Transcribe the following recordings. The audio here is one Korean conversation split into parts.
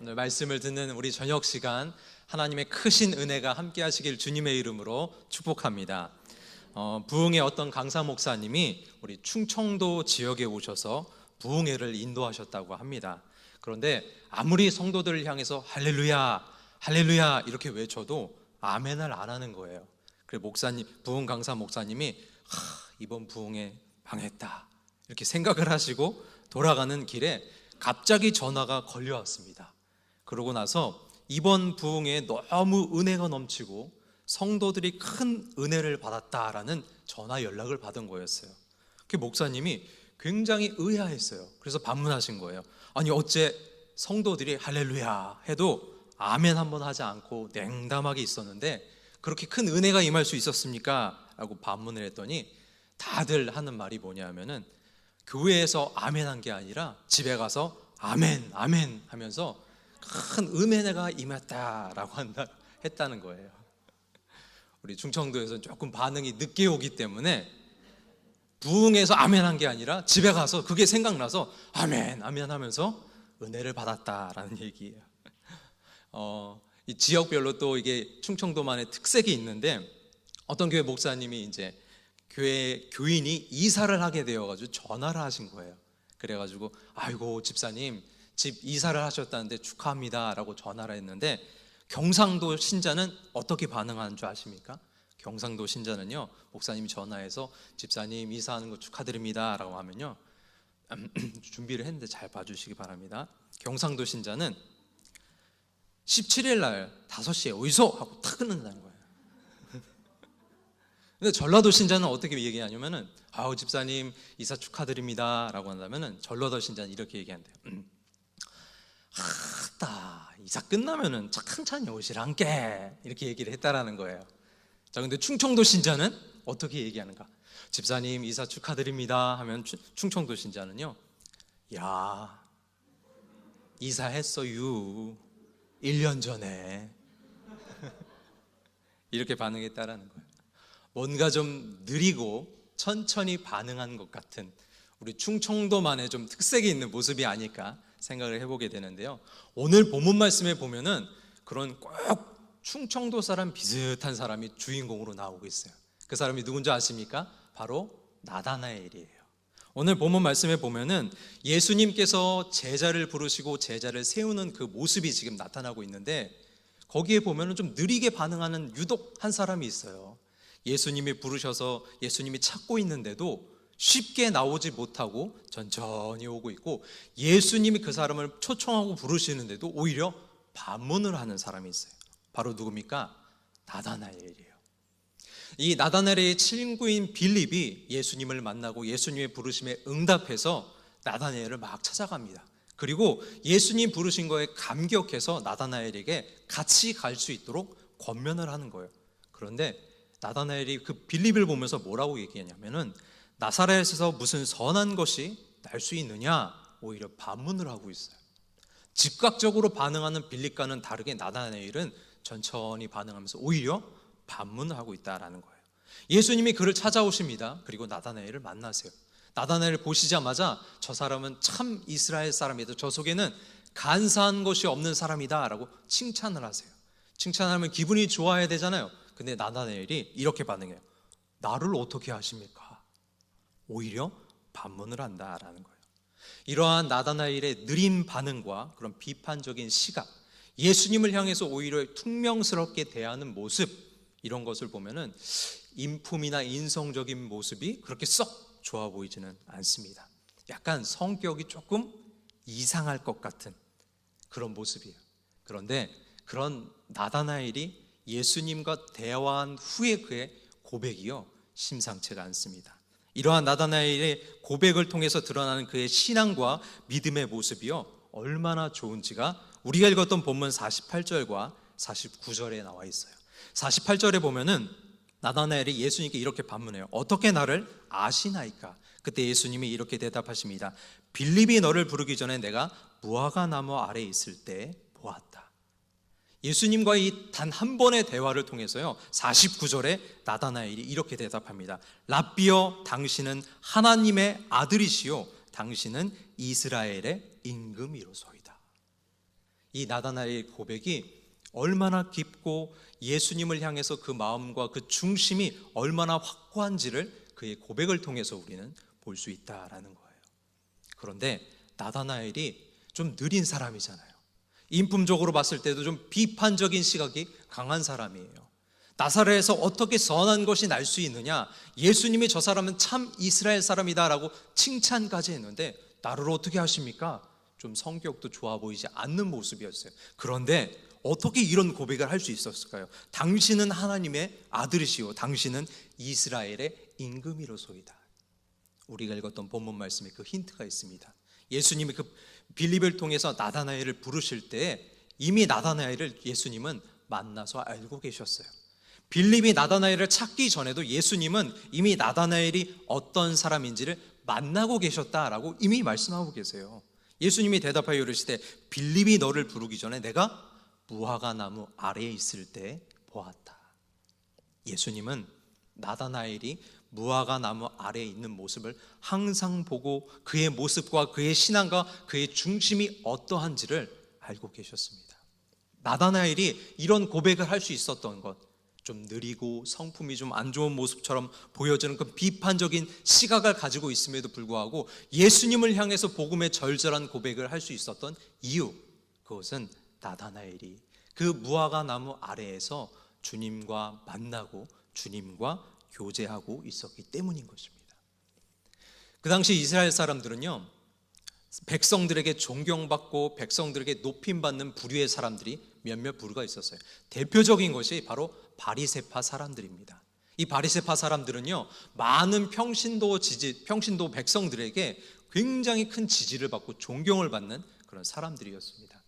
오늘 말씀을 듣는 우리 저녁 시간 하나님의 크신 은혜가 함께 하시길 주님의 이름으로 축복합니다. 부흥의 어떤 강사 목사님이 우리 충청도 지역에 오셔서 부흥회를 인도하셨다고 합니다. 그런데 아무리 성도들을 향해서 할렐루야 할렐루야 이렇게 외쳐도 아멘을 안 하는 거예요. 그래서 목사님, 부흥 강사 목사님이 이번 부흥회 망했다 이렇게 생각을 하시고 돌아가는 길에 갑자기 전화가 걸려왔습니다. 그러고 나서 이번 부흥회에 너무 은혜가 넘치고 성도들이 큰 은혜를 받았다라는 전화 연락을 받은 거였어요. 그 목사님이 굉장히 의아했어요. 그래서 반문하신 거예요. 아니 어째 성도들이 할렐루야 해도 아멘 한번 하지 않고 냉담하게 있었는데 그렇게 큰 은혜가 임할 수 있었습니까? 라고 반문을 했더니 다들 하는 말이 뭐냐면은 교회에서 아멘 한 게 아니라 집에 가서 아멘 아멘 하면서 큰 은혜가 임했다라고 했다는 거예요. 우리 충청도에서는 조금 반응이 늦게 오기 때문에 부흥해서 아멘 한 게 아니라 집에 가서 그게 생각나서 아멘 아멘 하면서 은혜를 받았다라는 얘기예요. 이 지역별로 또 이게 충청도만의 특색이 있는데 어떤 교회 목사님이 이제 교회 교인이 이사를 하게 되어가지고 전화를 하신 거예요. 그래가지고 아이고 집사님 집 이사를 하셨다는데 축하합니다 라고 전화를 했는데 경상도 신자는 어떻게 반응하는 줄 아십니까? 경상도 신자는요 목사님이 전화해서 집사님 이사하는 거 축하드립니다 라고 하면요 준비를 했는데 잘 봐주시기 바랍니다. 경상도 신자는 17일 날 5시에 어디서? 하고 탁 끊는다는 거예요. 근데 전라도 신자는 어떻게 얘기하냐면은 아우 집사님 이사 축하드립니다 라고 한다면은 전라도 신자는 이렇게 얘기한대요. 이사 끝나면은 천천히 오시란께 이렇게 얘기를 했다라는 거예요. 자, 근데 충청도 신자는 어떻게 얘기하는가? 집사님 이사 축하드립니다 하면 충청도 신자는요 야 이사했어요 1년 전에 이렇게 반응했다라는 거예요. 뭔가 좀 느리고 천천히 반응한 것 같은 우리 충청도만의 좀 특색이 있는 모습이 아닐까 생각을 해보게 되는데요. 오늘 본문 말씀에 보면은 그런 꼭 충청도 사람 비슷한 사람이 주인공으로 나오고 있어요. 그 사람이 누군지 아십니까? 바로 나다나엘이에요. 오늘 본문 말씀에 보면은 예수님께서 제자를 부르시고 제자를 세우는 그 모습이 지금 나타나고 있는데 거기에 보면은 좀 느리게 반응하는 유독 한 사람이 있어요. 예수님이 부르셔서 예수님이 찾고 있는데도 쉽게 나오지 못하고 천천히 오고 있고 예수님이 그 사람을 초청하고 부르시는데도 오히려 반문을 하는 사람이 있어요. 바로 누굽니까? 나다나엘이에요. 이 나다나엘의 친구인 빌립이 예수님을 만나고 예수님의 부르심에 응답해서 나다나엘을 막 찾아갑니다. 그리고 예수님 부르신 거에 감격해서 나다나엘에게 같이 갈 수 있도록 권면을 하는 거예요. 그런데 나다나엘이 그 빌립을 보면서 뭐라고 얘기하냐면은 나사렛에서 무슨 선한 것이 날 수 있느냐 오히려 반문을 하고 있어요. 즉각적으로 반응하는 빌립과는 다르게 나다나엘은 천천히 반응하면서 오히려 반문을 하고 있다라는 거예요. 예수님이 그를 찾아오십니다. 그리고 나다나엘을 만나세요. 나다나엘을 보시자마자 저 사람은 참 이스라엘 사람이다. 저 속에는 간사한 것이 없는 사람이다 라고 칭찬을 하세요. 칭찬하면 기분이 좋아야 되잖아요. 근데 나다나엘이 이렇게 반응해요. 나를 어떻게 아십니까? 오히려 반문을 한다라는 거예요. 이러한 나다나엘의 느린 반응과 그런 비판적인 시각, 예수님을 향해서 오히려 퉁명스럽게 대하는 모습, 이런 것을 보면은 인품이나 인성적인 모습이 그렇게 썩 좋아 보이지는 않습니다. 약간 성격이 조금 이상할 것 같은 그런 모습이에요. 그런데 그런 나다나엘이 예수님과 대화한 후에 그의 고백이요 심상치가 않습니다. 이러한 나다나엘의 고백을 통해서 드러나는 그의 신앙과 믿음의 모습이요 얼마나 좋은지가 우리가 읽었던 본문 48절과 49절에 나와 있어요. 48절에 보면은 나다나엘이 예수님께 이렇게 반문해요. 어떻게 나를 아시나이까? 그때 예수님이 이렇게 대답하십니다. 빌립이 너를 부르기 전에 내가 무화과 나무 아래에 있을 때 보았다. 예수님과의 단 한 번의 대화를 통해서요 49절에 나다나엘이 이렇게 대답합니다. 랍비여 당신은 하나님의 아들이시요 당신은 이스라엘의 임금이로소이다. 이 나다나엘의 고백이 얼마나 깊고 예수님을 향해서 그 마음과 그 중심이 얼마나 확고한지를 그의 고백을 통해서 우리는 볼 수 있다라는 거예요. 그런데 나다나엘이 좀 느린 사람이잖아요. 인품적으로 봤을 때도 좀 비판적인 시각이 강한 사람이에요. 나사렛에서 어떻게 선한 것이 날 수 있느냐, 예수님이 저 사람은 참 이스라엘 사람이다라고 칭찬까지 했는데 나를 어떻게 하십니까? 좀 성격도 좋아 보이지 않는 모습이었어요. 그런데 어떻게 이런 고백을 할 수 있었을까요? 당신은 하나님의 아들이시오, 당신은 이스라엘의 임금이로소이다. 우리가 읽었던 본문 말씀에 그 힌트가 있습니다. 예수님이 그 빌립을 통해서 나다나엘을 부르실 때 이미 나다나엘을 예수님은 만나서 알고 계셨어요. 빌립이 나다나엘을 찾기 전에도 예수님은 이미 나다나엘이 어떤 사람인지를 만나고 계셨다라고 이미 말씀하고 계세요. 예수님이 대답하여 이르시되 빌립이 너를 부르기 전에 내가 무화과 나무 아래에 있을 때 보았다. 예수님은 나다나엘이 무화과 나무 아래에 있는 모습을 항상 보고 그의 모습과 그의 신앙과 그의 중심이 어떠한지를 알고 계셨습니다. 나다나엘이 이런 고백을 할 수 있었던 것, 좀 느리고 성품이 좀 안 좋은 모습처럼 보여지는 그 비판적인 시각을 가지고 있음에도 불구하고 예수님을 향해서 복음의 절절한 고백을 할 수 있었던 이유, 그것은 나다나엘이 그 무화과 나무 아래에서 주님과 만나고 주님과 교제하고 있었기 때문인 것입니다. 그 당시 이스라엘 사람들은요, 백성들에게 존경받고 백성들에게 높임받는 부류의 사람들이 몇몇 부류가 있었어요. 대표적인 것이 바로 바리새파 사람들입니다. 이 바리새파 사람들은요, 많은 평신도 백성들에게 굉장히 큰 지지를 받고 존경을 받는 그런 사람들이었습니다.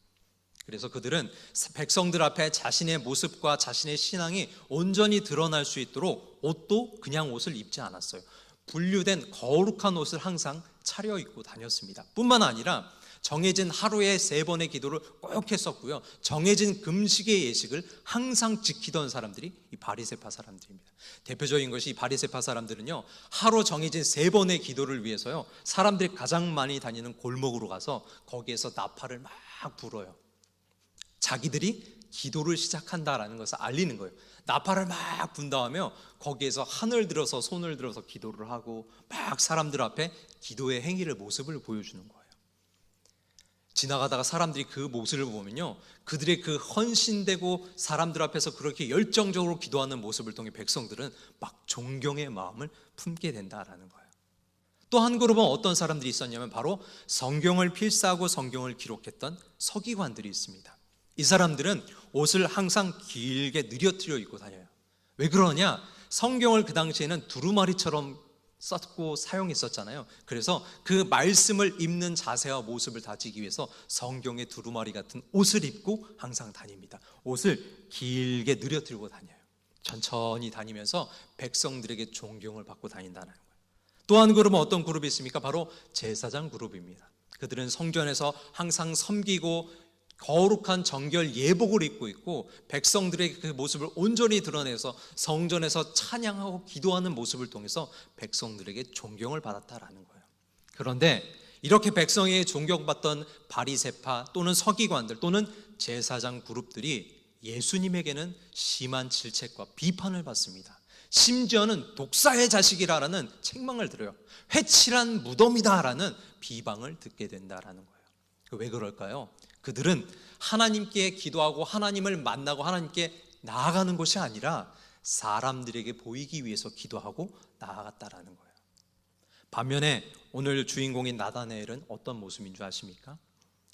그래서 그들은 백성들 앞에 자신의 모습과 자신의 신앙이 온전히 드러날 수 있도록 옷도 그냥 옷을 입지 않았어요. 분류된 거룩한 옷을 항상 차려입고 다녔습니다. 뿐만 아니라 정해진 하루에 3번의 기도를 꼭 했었고요, 정해진 금식의 예식을 항상 지키던 사람들이 이 바리새파 사람들입니다. 대표적인 것이 이 바리새파 사람들은요, 하루 정해진 3번의 기도를 위해서요, 사람들이 가장 많이 다니는 골목으로 가서 거기에서 나팔을 막 불어요. 자기들이 기도를 시작한다라는 것을 알리는 거예요. 나팔을 막 분다하며 거기에서 하늘 들어서 손을 들어서 기도를 하고 막 사람들 앞에 기도의 행위를 모습을 보여주는 거예요. 지나가다가 사람들이 그 모습을 보면요, 그들의 그 헌신되고 사람들 앞에서 그렇게 열정적으로 기도하는 모습을 통해 백성들은 막 존경의 마음을 품게 된다라는 거예요. 또 한 그룹은 어떤 사람들이 있었냐면 바로 성경을 필사하고 성경을 기록했던 서기관들이 있습니다. 이 사람들은 옷을 항상 길게 느려뜨려 입고 다녀요. 왜 그러냐? 성경을 그 당시에는 두루마리처럼 썼고 사용했었잖아요. 그래서 그 말씀을 읽는 자세와 모습을 다지기 위해서 성경의 두루마리 같은 옷을 입고 항상 다닙니다. 옷을 길게 느려뜨리고 다녀요. 천천히 다니면서 백성들에게 존경을 받고 다닌다는 거예요. 또 한 그룹은 어떤 그룹이 있습니까? 바로 제사장 그룹입니다. 그들은 성전에서 항상 섬기고 거룩한 정결 예복을 입고 있고 백성들의 그 모습을 온전히 드러내서 성전에서 찬양하고 기도하는 모습을 통해서 백성들에게 존경을 받았다라는 거예요. 그런데 이렇게 백성에게 존경받던 바리새파 또는 서기관들 또는 제사장 그룹들이 예수님에게는 심한 질책과 비판을 받습니다. 심지어는 독사의 자식이라는 책망을 들어요. 회칠한 무덤이다라는 비방을 듣게 된다라는 거예요. 왜 그럴까요? 그들은 하나님께 기도하고 하나님을 만나고 하나님께 나아가는 것이 아니라 사람들에게 보이기 위해서 기도하고 나아갔다라는 거예요. 반면에 오늘 주인공인 나다나엘은 어떤 모습인 줄 아십니까?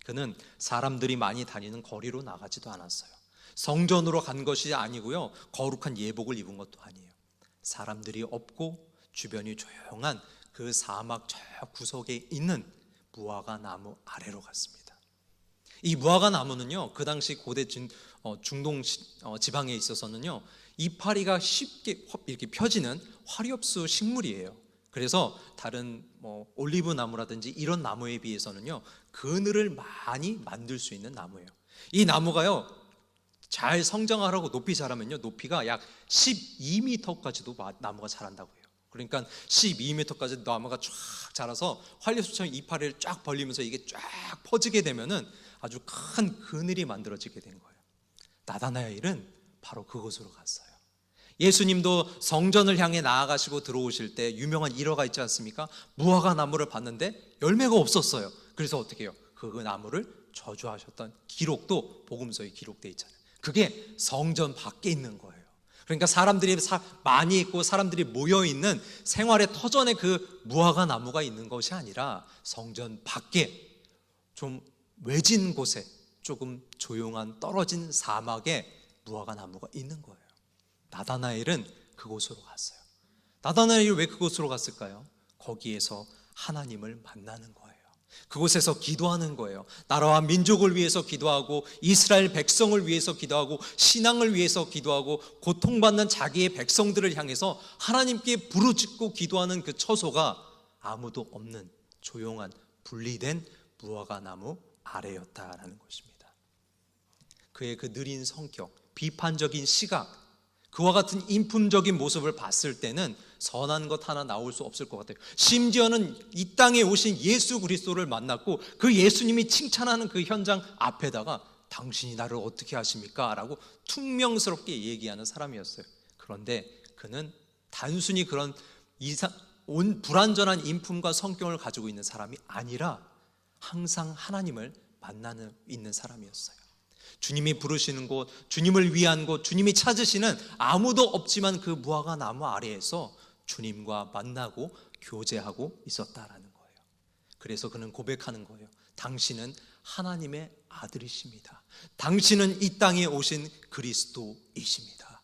그는 사람들이 많이 다니는 거리로 나가지도 않았어요. 성전으로 간 것이 아니고요, 거룩한 예복을 입은 것도 아니에요. 사람들이 없고 주변이 조용한 그 사막 저 구석에 있는 무화과 나무 아래로 갔습니다. 이 무화과 나무는요, 그 당시 고대 중동 지방에 있어서는요, 이파리가 쉽게 이렇게 펴지는 화렵수 식물이에요. 그래서 다른 올리브 나무라든지 이런 나무에 비해서는요, 그늘을 많이 만들 수 있는 나무예요. 이 나무가요, 잘 성장하라고 높이 자라면요, 높이가 약 12m까지도 나무가 자란다고 해요. 그러니까 12m까지 나무가 쫙 자라서 활력수처럼 이파리를 쫙 벌리면서 이게 쫙 퍼지게 되면은 아주 큰 그늘이 만들어지게 된 거예요. 나다나엘은 바로 그곳으로 갔어요. 예수님도 성전을 향해 나아가시고 들어오실 때 유명한 일화가 있지 않습니까? 무화과 나무를 봤는데 열매가 없었어요. 그래서 어떻게 해요? 그 나무를 저주하셨던 기록도 복음서에 기록되어 있잖아요. 그게 성전 밖에 있는 거예요. 그러니까 사람들이 많이 있고 사람들이 모여있는 생활의 터전에 그 무화과 나무가 있는 것이 아니라 성전 밖에 좀 외진 곳에 조금 조용한 떨어진 사막에 무화과 나무가 있는 거예요. 나다나엘은 그곳으로 갔어요. 나다나엘이 왜 그곳으로 갔을까요? 거기에서 하나님을 만나는 거예요. 그곳에서 기도하는 거예요. 나라와 민족을 위해서 기도하고 이스라엘 백성을 위해서 기도하고 신앙을 위해서 기도하고 고통받는 자기의 백성들을 향해서 하나님께 부르짖고 기도하는 그 처소가 아무도 없는 조용한 분리된 무화과 나무 아래였다라는 것입니다. 그의 그 느린 성격, 비판적인 시각, 그와 같은 인품적인 모습을 봤을 때는 선한 것 하나 나올 수 없을 것 같아요. 심지어는 이 땅에 오신 예수 그리스도를 만났고 그 예수님이 칭찬하는 그 현장 앞에다가 당신이 나를 어떻게 아십니까? 라고 퉁명스럽게 얘기하는 사람이었어요. 그런데 그는 단순히 그런 불완전한 인품과 성격을 가지고 있는 사람이 아니라 항상 하나님을 만나는 있는 사람이었어요. 주님이 부르시는 곳, 주님을 위한 곳, 주님이 찾으시는 아무도 없지만 그 무화과 나무 아래에서 주님과 만나고 교제하고 있었다라는 거예요. 그래서 그는 고백하는 거예요. 당신은 하나님의 아들이십니다. 당신은 이 땅에 오신 그리스도이십니다.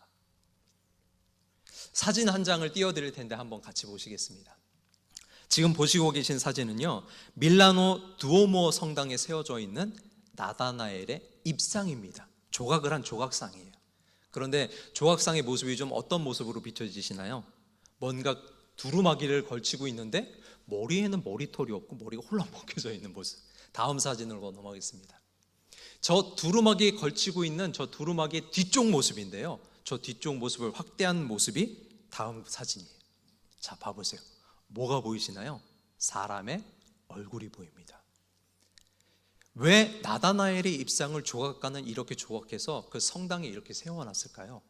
사진 한 장을 띄워드릴 텐데 한번 같이 보시겠습니다. 지금 보시고 계신 사진은요, 밀라노 두오모 성당에 세워져 있는 나다나엘의 입상입니다. 조각을 한 조각상이에요. 그런데 조각상의 모습이 좀 어떤 모습으로 비춰지시나요? 뭔가 두루마기를 걸치고 있는데 머리에는 머리털이 없고 머리가 홀랑 벗겨져 있는 모습. 다음 사진으로 넘어가겠습니다. 저 두루마기에 걸치고 있는 저 두루마기의 뒤쪽 모습인데요, 저 뒤쪽 모습을 확대한 모습이 다음 사진이에요. 자, 봐보세요. 뭐가 보이시나요? 사람의 얼굴이 보입니다. 왜 나다나엘의 입상을 조각가는 이렇게 조각해서 그 성당에 이렇게 세워놨을까요?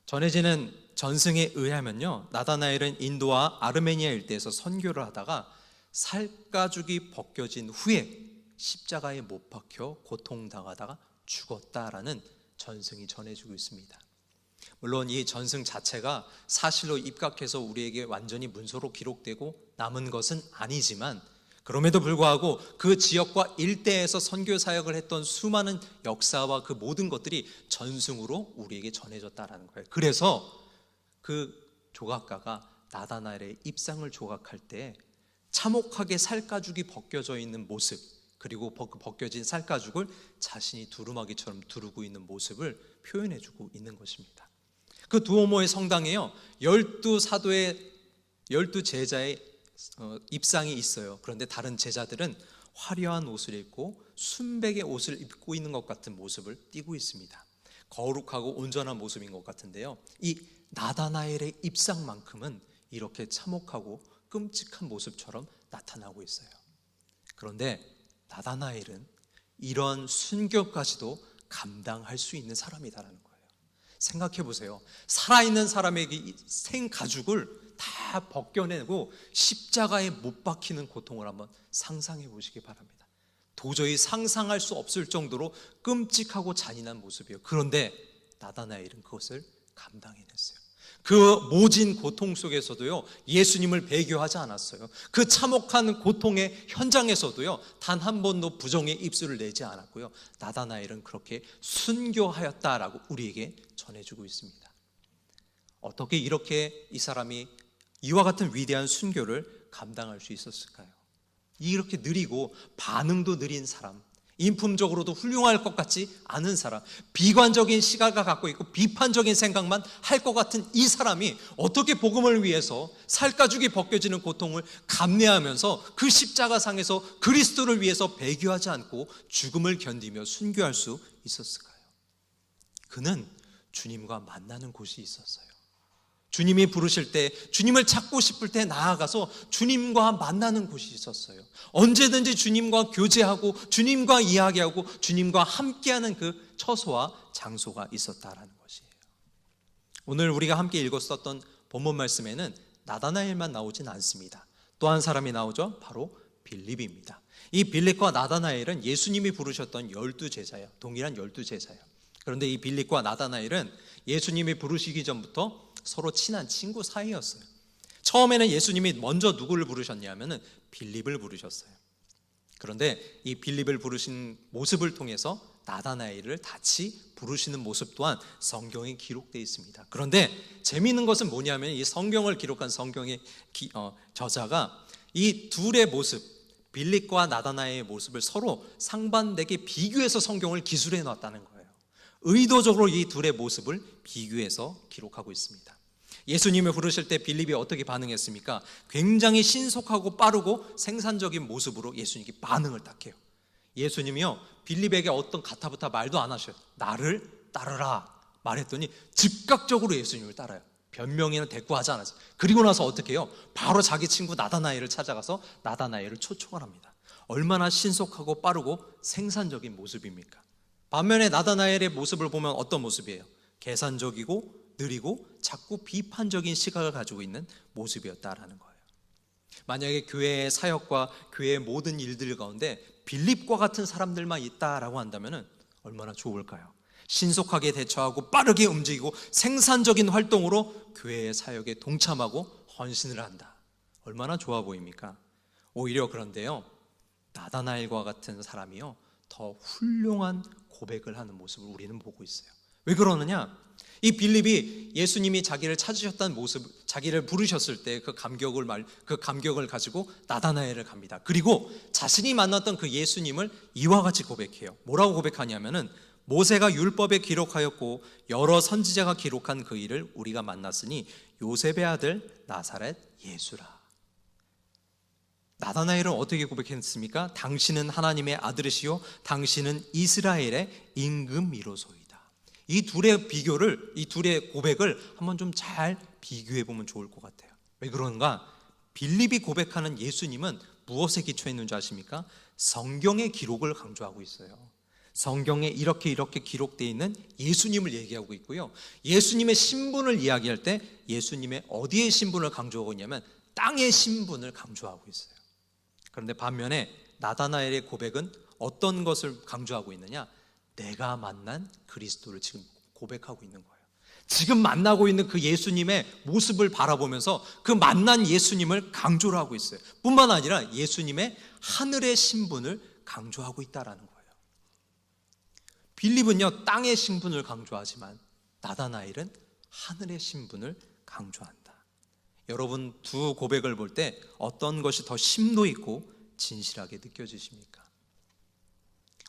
전해지는 전승에 의하면요, 나다나엘은 인도와 아르메니아 일대에서 선교를 하다가 살가죽이 벗겨진 후에 십자가에 못 박혀 고통당하다가 죽었다라는 전승이 전해지고 있습니다. 물론 이 전승 자체가 사실로 입각해서 우리에게 완전히 문서로 기록되고 남은 것은 아니지만, 그럼에도 불구하고 그 지역과 일대에서 선교 사역을 했던 수많은 역사와 그 모든 것들이 전승으로 우리에게 전해졌다라는 거예요. 그래서 그 조각가가 나다나엘의 입상을 조각할 때 참혹하게 살가죽이 벗겨져 있는 모습, 그리고 벗겨진 살가죽을 자신이 두루마기처럼 두르고 있는 모습을 표현해주고 있는 것입니다. 그 두오모의 성당에요, 12사도의 12제자의 입상이 있어요. 그런데 다른 제자들은 화려한 옷을 입고 순백의 옷을 입고 있는 것 같은 모습을 띠고 있습니다. 거룩하고 온전한 모습인 것 같은데요, 이 나다나엘의 입상만큼은 이렇게 참혹하고 끔찍한 모습처럼 나타나고 있어요. 그런데 나다나엘은 이런 순교까지도 감당할 수 있는 사람이다라는 거예요. 생각해 보세요. 살아있는 사람에게 생 가죽을 다 벗겨내고 십자가에 못 박히는 고통을 한번 상상해 보시기 바랍니다. 도저히 상상할 수 없을 정도로 끔찍하고 잔인한 모습이에요. 그런데 나다나엘은 그것을 감당해냈어요. 그 모진 고통 속에서도요, 예수님을 배교하지 않았어요. 그 참혹한 고통의 현장에서도요, 단 한 번도 부정의 입술을 내지 않았고요, 나다나엘은 그렇게 순교하였다라고 우리에게 전해주고 있습니다. 어떻게 이렇게 이 사람이 이와 같은 위대한 순교를 감당할 수 있었을까요? 이렇게 느리고 반응도 느린 사람, 인품적으로도 훌륭할 것 같지 않은 사람, 비관적인 시각을 갖고 있고 비판적인 생각만 할 것 같은 이 사람이 어떻게 복음을 위해서 살가죽이 벗겨지는 고통을 감내하면서 그 십자가상에서 그리스도를 위해서 배교하지 않고 죽음을 견디며 순교할 수 있었을까요? 그는 주님과 만나는 곳이 있었어요. 주님이 부르실 때, 주님을 찾고 싶을 때 나아가서 주님과 만나는 곳이 있었어요. 언제든지 주님과 교제하고 주님과 이야기하고 주님과 함께하는 그 처소와 장소가 있었다라는 것이에요. 오늘 우리가 함께 읽었었던 본문 말씀에는 나다나엘만 나오진 않습니다. 또 한 사람이 나오죠. 바로 빌립입니다. 이 빌립과 나다나엘은 예수님이 부르셨던 12제자예요. 동일한 12제자예요. 그런데 이 빌립과 나다나엘은 예수님이 부르시기 전부터 서로 친한 친구 사이였어요. 처음에는 예수님이 먼저 누구를 부르셨냐면은 빌립을 부르셨어요. 그런데 이 빌립을 부르신 모습을 통해서 나다나엘을 같이 부르시는 모습 또한 성경에 기록되어 있습니다. 그런데 재미있는 것은 뭐냐면 이 성경을 기록한 성경의 저자가 이 둘의 모습, 빌립과 나다나엘의 모습을 서로 상반되게 비교해서 성경을 기술해 놨다는 거예요. 의도적으로 이 둘의 모습을 비교해서 기록하고 있습니다. 예수님을 부르실 때 빌립이 어떻게 반응했습니까? 굉장히 신속하고 빠르고 생산적인 모습으로 예수님께 반응을 딱 해요. 예수님이요, 빌립에게 어떤 가타부타 말도 안 하셔요. 나를 따르라 말했더니 즉각적으로 예수님을 따라요. 변명이나 대꾸하지 않았어요. 그리고 나서 어떻게 해요? 바로 자기 친구 나다나엘을 찾아가서 나다나엘을 초청을 합니다. 얼마나 신속하고 빠르고 생산적인 모습입니까? 반면에 나다나엘의 모습을 보면 어떤 모습이에요? 계산적이고 느리고 자꾸 비판적인 시각을 가지고 있는 모습이었다라는 거예요. 만약에 교회의 사역과 교회의 모든 일들 가운데 빌립과 같은 사람들만 있다라고 한다면 얼마나 좋을까요? 신속하게 대처하고 빠르게 움직이고 생산적인 활동으로 교회의 사역에 동참하고 헌신을 한다. 얼마나 좋아 보입니까? 오히려 그런데요, 나다나엘과 같은 사람이요, 더 훌륭한 고백을 하는 모습을 우리는 보고 있어요. 왜 그러느냐? 이 빌립이 예수님이 자기를 찾으셨다는 모습, 자기를 부르셨을 때 그 감격을 가지고 나다나엘을 갑니다. 그리고 자신이 만났던 그 예수님을 이와 같이 고백해요. 뭐라고 고백하냐면은 모세가 율법에 기록하였고 여러 선지자가 기록한 그 일을 우리가 만났으니 요셉의 아들 나사렛 예수라. 나다나엘은 어떻게 고백했습니까? 당신은 하나님의 아들이시요 당신은 이스라엘의 임금이로소이다. 이 둘의 비교를, 이 둘의 고백을 한번 좀 잘 비교해 보면 좋을 것 같아요. 왜 그런가? 빌립이 고백하는 예수님은 무엇에 기초했는 줄 아십니까? 성경의 기록을 강조하고 있어요. 성경에 이렇게 기록되어 있는 예수님을 얘기하고 있고요, 예수님의 신분을 이야기할 때 예수님의 어디의 신분을 강조하고 있냐면 땅의 신분을 강조하고 있어요. 그런데 반면에 나다나엘의 고백은 어떤 것을 강조하고 있느냐? 내가 만난 그리스도를 지금 고백하고 있는 거예요. 지금 만나고 있는 그 예수님의 모습을 바라보면서 그 만난 예수님을 강조를 하고 있어요. 뿐만 아니라 예수님의 하늘의 신분을 강조하고 있다라는 거예요. 빌립은요, 땅의 신분을 강조하지만 나다나엘은 하늘의 신분을 강조한다. 여러분, 두 고백을 볼 때 어떤 것이 더 심도 있고 진실하게 느껴지십니까?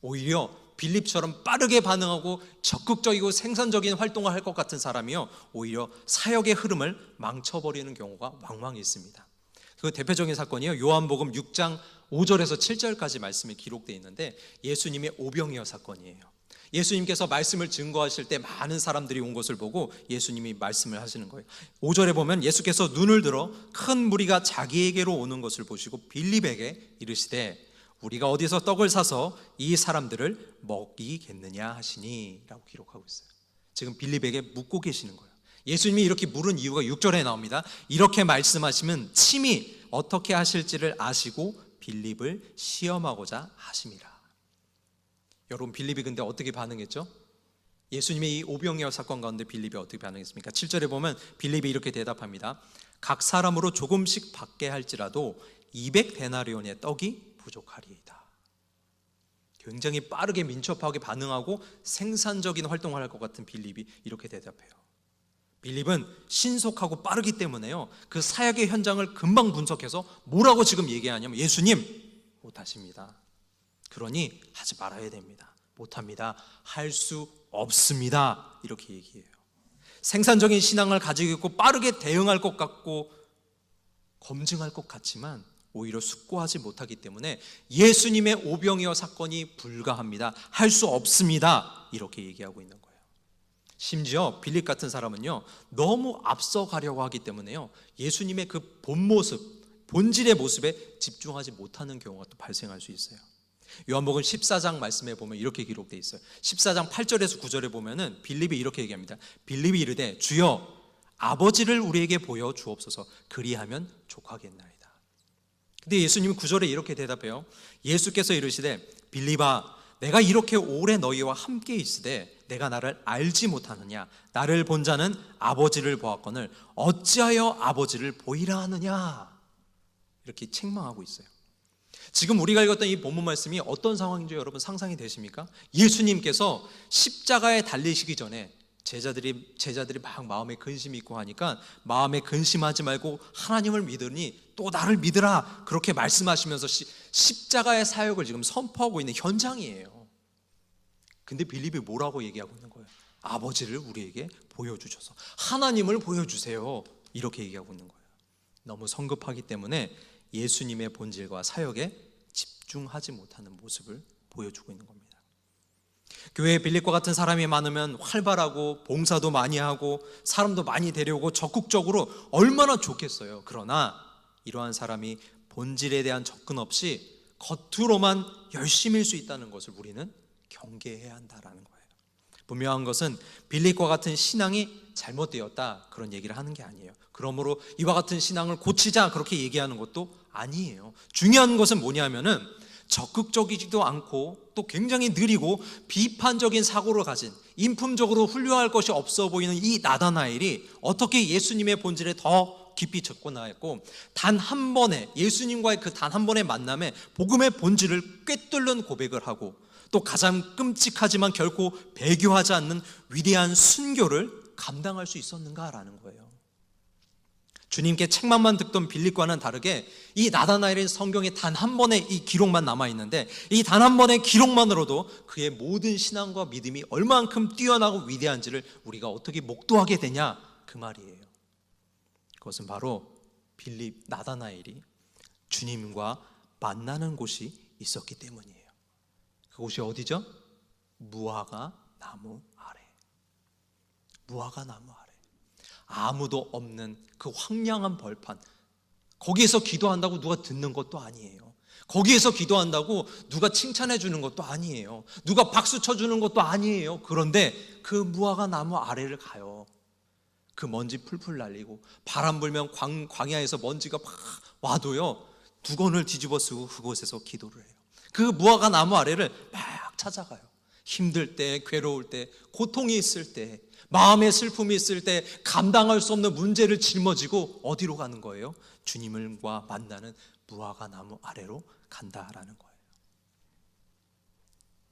오히려 빌립처럼 빠르게 반응하고 적극적이고 생산적인 활동을 할 것 같은 사람이요, 오히려 사역의 흐름을 망쳐버리는 경우가 왕왕 있습니다. 그 대표적인 사건이요, 요한복음 6장 5절에서 7절까지 말씀이 기록되어 있는데 예수님의 오병이어 사건이에요. 예수님께서 말씀을 증거하실 때 많은 사람들이 온 것을 보고 예수님이 말씀을 하시는 거예요. 5절에 보면 예수께서 눈을 들어 큰 무리가 자기에게로 오는 것을 보시고 빌립에게 이르시되 우리가 어디서 떡을 사서 이 사람들을 먹이겠느냐 하시니 라고 기록하고 있어요. 지금 빌립에게 묻고 계시는 거예요. 예수님이 이렇게 물은 이유가 6절에 나옵니다. 이렇게 말씀하시면 친히 어떻게 하실지를 아시고 빌립을 시험하고자 하심이라. 여러분, 빌립이 근데 어떻게 반응했죠? 예수님의 이 오병이어 사건 가운데 빌립이 어떻게 반응했습니까? 7절에 보면 빌립이 이렇게 대답합니다. 각 사람으로 조금씩 받게 할지라도 200데나리온의 떡이 부족하리이다. 굉장히 빠르게 민첩하게 반응하고 생산적인 활동을 할 것 같은 빌립이 이렇게 대답해요. 빌립은 신속하고 빠르기 때문에요, 그 사역의 현장을 금방 분석해서 뭐라고 지금 얘기하냐면 예수님 못하십니다. 그러니 하지 말아야 됩니다. 못합니다. 할 수 없습니다. 이렇게 얘기해요. 생산적인 신앙을 가지고 있고 빠르게 대응할 것 같고 검증할 것 같지만 오히려 숙고하지 못하기 때문에 예수님의 오병이어 사건이 불가합니다. 할 수 없습니다. 이렇게 얘기하고 있는 거예요. 심지어 빌립 같은 사람은요, 너무 앞서가려고 하기 때문에요, 예수님의 그 본 모습, 본질의 모습에 집중하지 못하는 경우가 또 발생할 수 있어요. 요한복음 14장 말씀에 보면 이렇게 기록되어 있어요. 14장 8절에서 9절에 보면은 빌립이 이렇게 얘기합니다. 빌립이 이르되 주여 아버지를 우리에게 보여 주옵소서, 그리하면 족하겠나이다. 근데 예수님은 9절에 이렇게 대답해요. 예수께서 이르시되 빌립아, 내가 이렇게 오래 너희와 함께 있으되 내가 나를 알지 못하느냐? 나를 본 자는 아버지를 보았거늘 어찌하여 아버지를 보이라 하느냐? 이렇게 책망하고 있어요. 지금 우리가 읽었던 이 본문 말씀이 어떤 상황인지 여러분 상상이 되십니까? 예수님께서 십자가에 달리시기 전에 제자들이 막 마음에 근심이 있고 하니까 마음에 근심하지 말고 하나님을 믿으니 또 나를 믿으라, 그렇게 말씀하시면서 십자가의 사역을 지금 선포하고 있는 현장이에요. 근데 빌립이 뭐라고 얘기하고 있는 거예요? 아버지를 우리에게 보여주셔서, 하나님을 보여주세요, 이렇게 얘기하고 있는 거예요. 너무 성급하기 때문에 예수님의 본질과 사역에 집중하지 못하는 모습을 보여주고 있는 겁니다. 교회에 빌립과 같은 사람이 많으면 활발하고 봉사도 많이 하고 사람도 많이 데려오고 적극적으로 얼마나 좋겠어요. 그러나 이러한 사람이 본질에 대한 접근 없이 겉으로만 열심일 수 있다는 것을 우리는 경계해야 한다라는 거예요. 분명한 것은 빌립과 같은 신앙이 잘못되었다, 그런 얘기를 하는 게 아니에요. 그러므로 이와 같은 신앙을 고치자, 그렇게 얘기하는 것도 아니에요. 중요한 것은 뭐냐면은 적극적이지도 않고 또 굉장히 느리고 비판적인 사고를 가진, 인품적으로 훌륭할 것이 없어 보이는 이 나다나엘이 어떻게 예수님의 본질에 더 깊이 접근하였고, 단 한 번의 예수님과의 그 단 한 번의 만남에 복음의 본질을 꿰뚫는 고백을 하고, 또 가장 끔찍하지만 결코 배교하지 않는 위대한 순교를 감당할 수 있었는가라는 거예요. 주님께 책망만 듣던 빌립과는 다르게 이 나다나엘의 성경에 단 한 번의 이 기록만 남아있는데, 이 단 한 번의 기록만으로도 그의 모든 신앙과 믿음이 얼만큼 뛰어나고 위대한지를 우리가 어떻게 목도하게 되냐, 그 말이에요. 그것은 바로 빌립, 나다나엘이 주님과 만나는 곳이 있었기 때문이에요. 그곳이 어디죠? 무화과 나무 아래. 무화과 나무 아래. 아무도 없는 그 황량한 벌판, 거기에서 기도한다고 누가 듣는 것도 아니에요. 거기에서 기도한다고 누가 칭찬해 주는 것도 아니에요. 누가 박수 쳐주는 것도 아니에요. 그런데 그 무화과 나무 아래를 가요. 그 먼지 풀풀 날리고 바람 불면 광야에서 먼지가 막 와도요, 두건을 뒤집어 쓰고 그곳에서 기도를 해요. 그 무화과 나무 아래를 막 찾아가요. 힘들 때, 괴로울 때, 고통이 있을 때, 마음의 슬픔이 있을 때, 감당할 수 없는 문제를 짊어지고 어디로 가는 거예요? 주님과 만나는 무화과 나무 아래로 간다라는 거예요.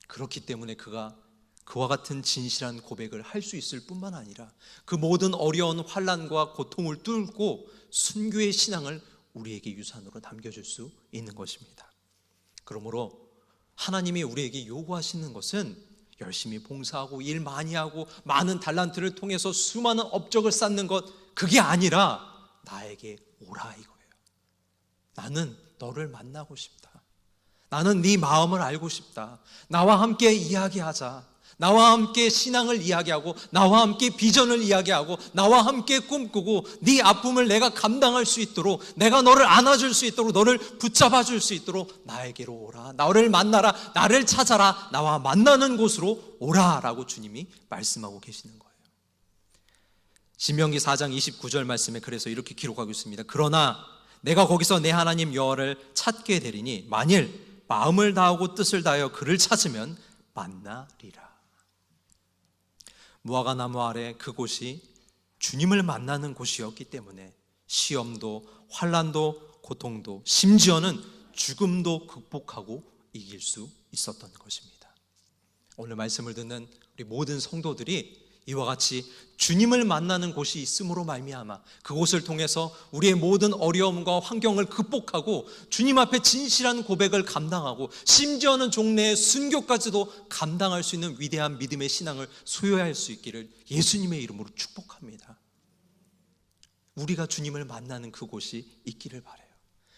그렇기 때문에 그가 그와 같은 진실한 고백을 할 수 있을 뿐만 아니라 그 모든 어려운 환난과 고통을 뚫고 순교의 신앙을 우리에게 유산으로 남겨줄 수 있는 것입니다. 그러므로 하나님이 우리에게 요구하시는 것은 열심히 봉사하고 일 많이 하고 많은 달란트를 통해서 수많은 업적을 쌓는 것, 그게 아니라 나에게 오라 이거예요. 나는 너를 만나고 싶다. 나는 네 마음을 알고 싶다. 나와 함께 이야기하자. 나와 함께 신앙을 이야기하고, 나와 함께 비전을 이야기하고, 나와 함께 꿈꾸고, 네 아픔을 내가 감당할 수 있도록, 내가 너를 안아줄 수 있도록, 너를 붙잡아 줄 수 있도록 나에게로 오라. 나를 만나라. 나를 찾아라. 나와 만나는 곳으로 오라라고 주님이 말씀하고 계시는 거예요. 신명기 4장 29절 말씀에 그래서 이렇게 기록하고 있습니다. 그러나 내가 거기서 내 하나님 여호와를 찾게 되리니 만일 마음을 다하고 뜻을 다하여 그를 찾으면 만나리라. 무화과 나무 아래 그곳이 주님을 만나는 곳이었기 때문에 시험도 환난도 고통도 심지어는 죽음도 극복하고 이길 수 있었던 것입니다. 오늘 말씀을 듣는 우리 모든 성도들이 이와 같이 주님을 만나는 곳이 있음으로 말미암아 그곳을 통해서 우리의 모든 어려움과 환경을 극복하고 주님 앞에 진실한 고백을 감당하고 심지어는 종래의 순교까지도 감당할 수 있는 위대한 믿음의 신앙을 소유할 수 있기를 예수님의 이름으로 축복합니다. 우리가 주님을 만나는 그곳이 있기를 바라요.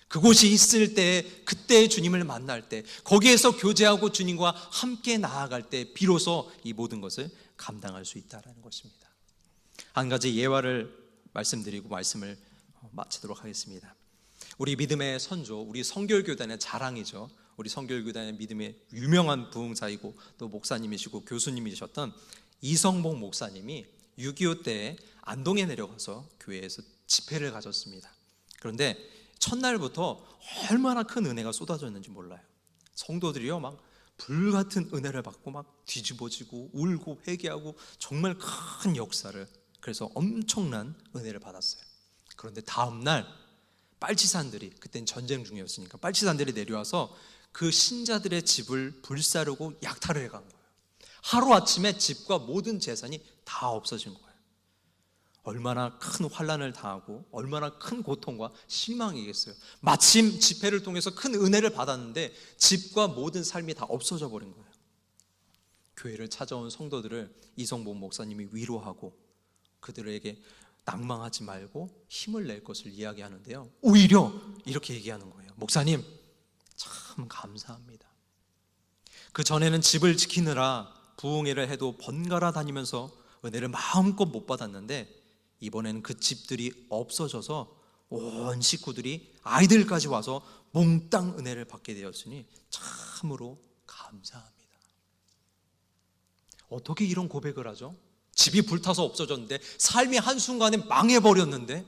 그곳이 있을 때, 그때 주님을 만날 때, 거기에서 교제하고 주님과 함께 나아갈 때 비로소 이 모든 것을 감당할 수 있다는 것입니다. 한 가지 예화를 말씀드리고 말씀을 마치도록 하겠습니다. 우리 믿음의 선조, 우리 성결교단의 자랑이죠. 우리 성결교단의 믿음의 유명한 부흥사이고 또 목사님이시고 교수님이셨던 이성복 목사님이 6.25 때 안동에 내려가서 교회에서 집회를 가졌습니다. 그런데 첫날부터 얼마나 큰 은혜가 쏟아졌는지 몰라요. 성도들이요 막 불같은 은혜를 받고 막 뒤집어지고 울고 회개하고 정말 큰 역사를, 그래서 엄청난 은혜를 받았어요. 그런데 다음날 빨치산들이, 그땐 전쟁 중이었으니까 빨치산들이 내려와서 그 신자들의 집을 불사르고 약탈을 해간 거예요. 하루아침에 집과 모든 재산이 다 없어진 거예요. 얼마나 큰 환난을 당하고 얼마나 큰 고통과 실망이겠어요. 마침 집회를 통해서 큰 은혜를 받았는데 집과 모든 삶이 다 없어져 버린 거예요. 교회를 찾아온 성도들을 이성복 목사님이 위로하고 그들에게 낭망하지 말고 힘을 낼 것을 이야기하는데요, 오히려 이렇게 얘기하는 거예요. 목사님, 참 감사합니다. 그 전에는 집을 지키느라 부흥회를 해도 번갈아 다니면서 은혜를 마음껏 못 받았는데 이번에는 그 집들이 없어져서 온 식구들이 아이들까지 와서 몽땅 은혜를 받게 되었으니 참으로 감사합니다. 어떻게 이런 고백을 하죠? 집이 불타서 없어졌는데, 삶이 한순간에 망해버렸는데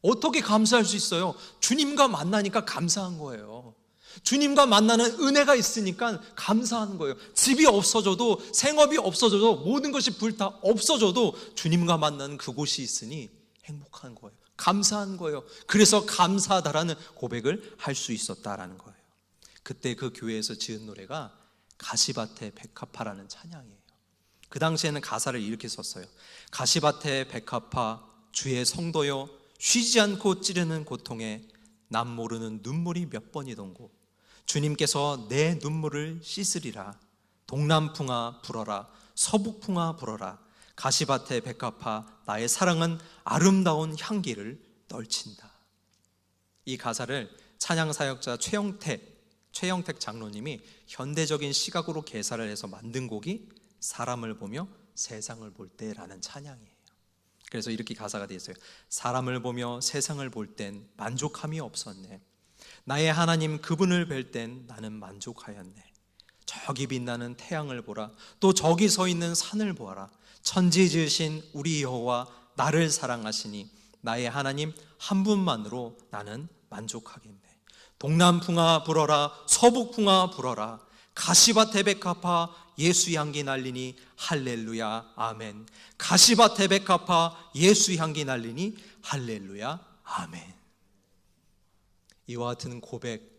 어떻게 감사할 수 있어요? 주님과 만나니까 감사한 거예요. 주님과 만나는 은혜가 있으니까 감사하는 거예요. 집이 없어져도, 생업이 없어져도, 모든 것이 불타 없어져도 주님과 만나는 그곳이 있으니 행복한 거예요. 감사한 거예요. 그래서 감사하다라는 고백을 할 수 있었다라는 거예요. 그때 그 교회에서 지은 노래가 가시밭에 백합화라는 찬양이에요. 그 당시에는 가사를 이렇게 썼어요. 가시밭에 백합화 주의 성도여, 쉬지 않고 찌르는 고통에 남 모르는 눈물이 몇 번이던고, 주님께서 내 눈물을 씻으리라. 동남풍아 불어라, 서북풍아 불어라. 가시밭에 백합화 나의 사랑은 아름다운 향기를 떨친다. 이 가사를 찬양사역자 최영택 장로님이 현대적인 시각으로 개사를 해서 만든 곡이 사람을 보며 세상을 볼 때라는 찬양이에요. 그래서 이렇게 가사가 되어 있어요. 사람을 보며 세상을 볼 땐 만족함이 없었네. 나의 하나님 그분을 뵐 땐 나는 만족하였네. 저기 빛나는 태양을 보라. 또 저기 서 있는 산을 보아라. 천지 지으신 우리 여호와 나를 사랑하시니 나의 하나님 한 분만으로 나는 만족하겠네. 동남풍아 불어라, 서북풍아 불어라. 가시밭에 백합화 예수 향기 날리니 할렐루야 아멘. 가시밭에 백합화 예수 향기 날리니 할렐루야 아멘. 이와 같은 고백,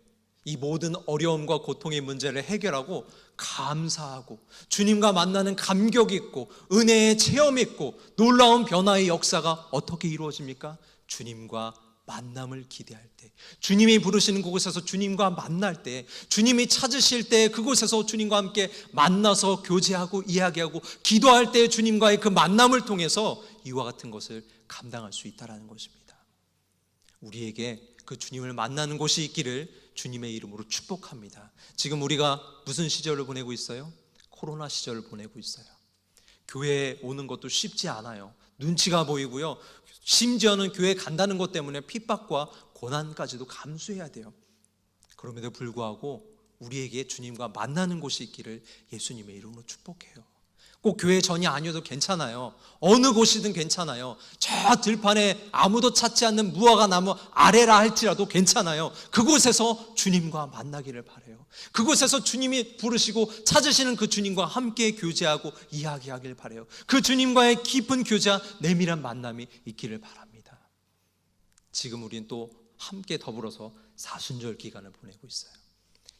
이 모든 어려움과 고통의 문제를 해결하고 감사하고 주님과 만나는 감격이 있고 은혜의 체험이 있고 놀라운 변화의 역사가 어떻게 이루어집니까? 주님과 만남을 기대할 때, 주님이 부르시는 그곳에서 주님과 만날 때, 주님이 찾으실 때 그곳에서 주님과 함께 만나서 교제하고 이야기하고 기도할 때 주님과의 그 만남을 통해서 이와 같은 것을 감당할 수 있다는 것입니다. 우리에게 그 주님을 만나는 곳이 있기를 주님의 이름으로 축복합니다. 지금 우리가 무슨 시절을 보내고 있어요? 코로나 시절을 보내고 있어요. 교회에 오는 것도 쉽지 않아요. 눈치가 보이고요, 심지어는 교회 간다는 것 때문에 핍박과 고난까지도 감수해야 돼요. 그럼에도 불구하고 우리에게 주님과 만나는 곳이 있기를 예수님의 이름으로 축복해요. 꼭 교회 전이 아니어도 괜찮아요. 어느 곳이든 괜찮아요. 저 들판에 아무도 찾지 않는 무화과 나무 아래라 할지라도 괜찮아요. 그곳에서 주님과 만나기를 바라요. 그곳에서 주님이 부르시고 찾으시는 그 주님과 함께 교제하고 이야기하길 바라요. 그 주님과의 깊은 교제와 내밀한 만남이 있기를 바랍니다. 지금 우리는 또 함께 더불어서 사순절 기간을 보내고 있어요.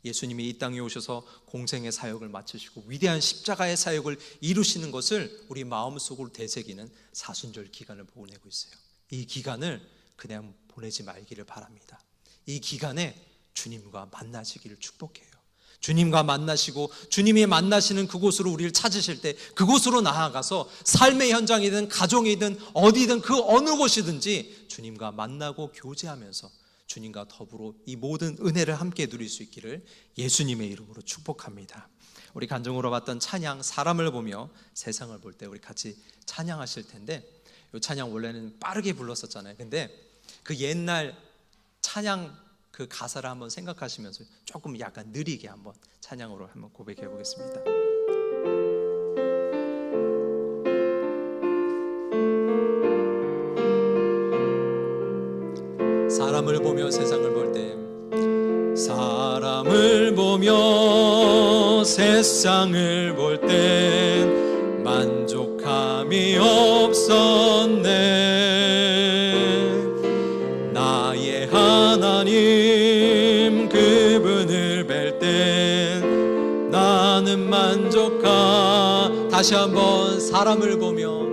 예수님이 이 땅에 오셔서 공생의 사역을 마치시고 위대한 십자가의 사역을 이루시는 것을 우리 마음속으로 되새기는 사순절 기간을 보내고 있어요. 이 기간을 그냥 보내지 말기를 바랍니다. 이 기간에 주님과 만나시기를 축복해요. 주님과 만나시고 주님이 만나시는 그곳으로 우리를 찾으실 때 그곳으로 나아가서 삶의 현장이든 가정이든 어디든 그 어느 곳이든지 주님과 만나고 교제하면서 주님과 더불어 이 모든 은혜를 함께 누릴 수 있기를 예수님의 이름으로 축복합니다. 우리 간증으로 봤던 찬양 사람을 보며 세상을 볼 때 우리 같이 찬양하실 텐데, 이 찬양 원래는 빠르게 불렀었잖아요. 근데 그 옛날 찬양 그 가사를 한번 생각하시면서 조금 약간 느리게 한번 찬양으로 한번 고백해 보겠습니다. 사람을 보며 세상을 볼 때, 사람을 보며 세상을 볼 땐 만족함이 없었네. 나의 하나님 그분을 뵐 땐 나는 만족하. 다시 한번 사람을 보며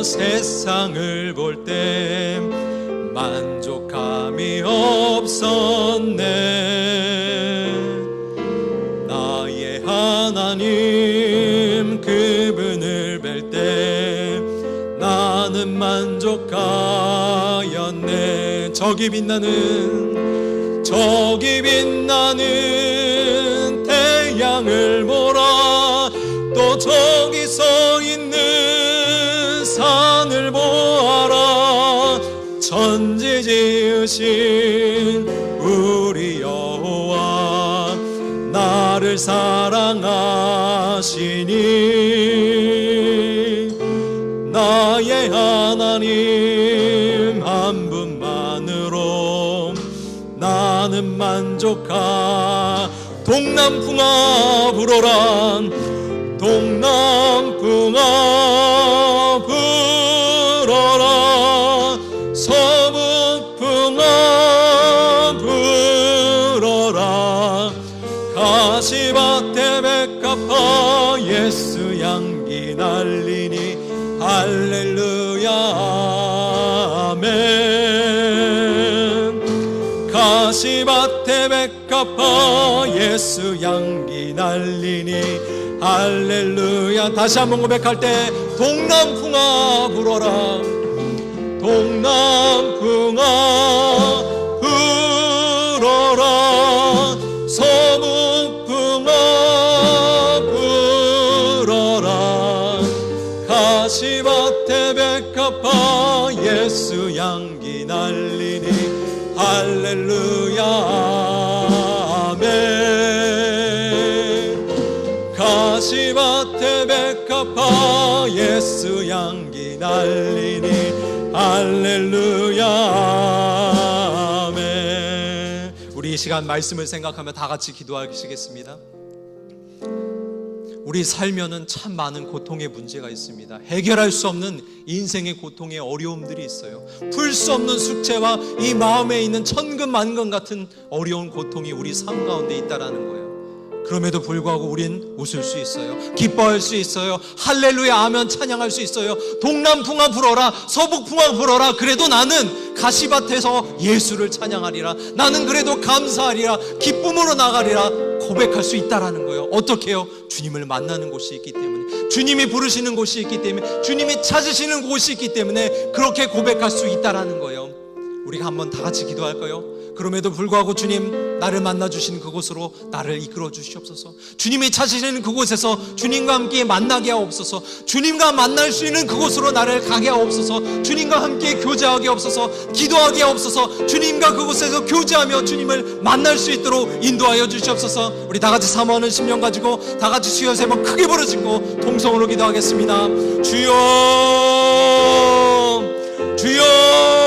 세상을 볼 때 만족함이 없었네. 나의 하나님 그분을 뵐 때 나는 만족하였네. 저기 빛나는 태양을 보라. 또 저기 서 있는 산을 보아라. 천지 지으신 우리 여호와 나를 사랑하시니. 나의 하나님 한 분만으로 나는 만족하. 동남풍아 불어라. 동남풍아 불어라. 서북풍아 불어라. 가시밭에 백합화 예수 향기 날리니. 할렐루야 아멘. 가시밭에 백합화 예수 향기 날리니. 할렐루야. 다시 한번 고백할 때 동남풍아 불어라. 동남풍아 불어라. 서북풍아 불어라. 가시밭에 백합화 예수 향기 날리니. 할렐루야 아멘. 가시밭에 백합화 예수 향기 날리니. 할렐루야 아멘. 우리 이 시간 말씀을 생각하며 다 같이 기도하시겠습니다. 우리 살면은 참 많은 고통의 문제가 있습니다. 해결할 수 없는 인생의 고통의 어려움들이 있어요. 풀 수 없는 숙제와 이 마음에 있는 천근만근 같은 어려운 고통이 우리 삶 가운데 있다라는 거예요. 그럼에도 불구하고 우린 웃을 수 있어요. 기뻐할 수 있어요. 할렐루야 아멘 찬양할 수 있어요. 동남풍아 불어라. 서북풍아 불어라. 그래도 나는 가시밭에서 예수를 찬양하리라. 나는 그래도 감사하리라. 기쁨으로 나가리라. 고백할 수 있다라는 거예요. 어떻게 해요? 주님을 만나는 곳이 있기 때문에, 주님이 부르시는 곳이 있기 때문에, 주님이 찾으시는 곳이 있기 때문에 그렇게 고백할 수 있다라는 거예요. 우리가 한번 다 같이 기도할까요? 그럼에도 불구하고 주님 나를 만나주신 그곳으로 나를 이끌어 주시옵소서. 주님이 찾으시는 그곳에서 주님과 함께 만나게 하옵소서. 주님과 만날 수 있는 그곳으로 나를 가게 하옵소서. 주님과 함께 교제하게 하옵소서. 기도하게 하옵소서. 주님과 그곳에서 교제하며 주님을 만날 수 있도록 인도하여 주시옵소서. 우리 다 같이 사모하는 심령 가지고 다 같이 주여 세 번 크게 부르짖고 통성으로 기도하겠습니다. 주여 주여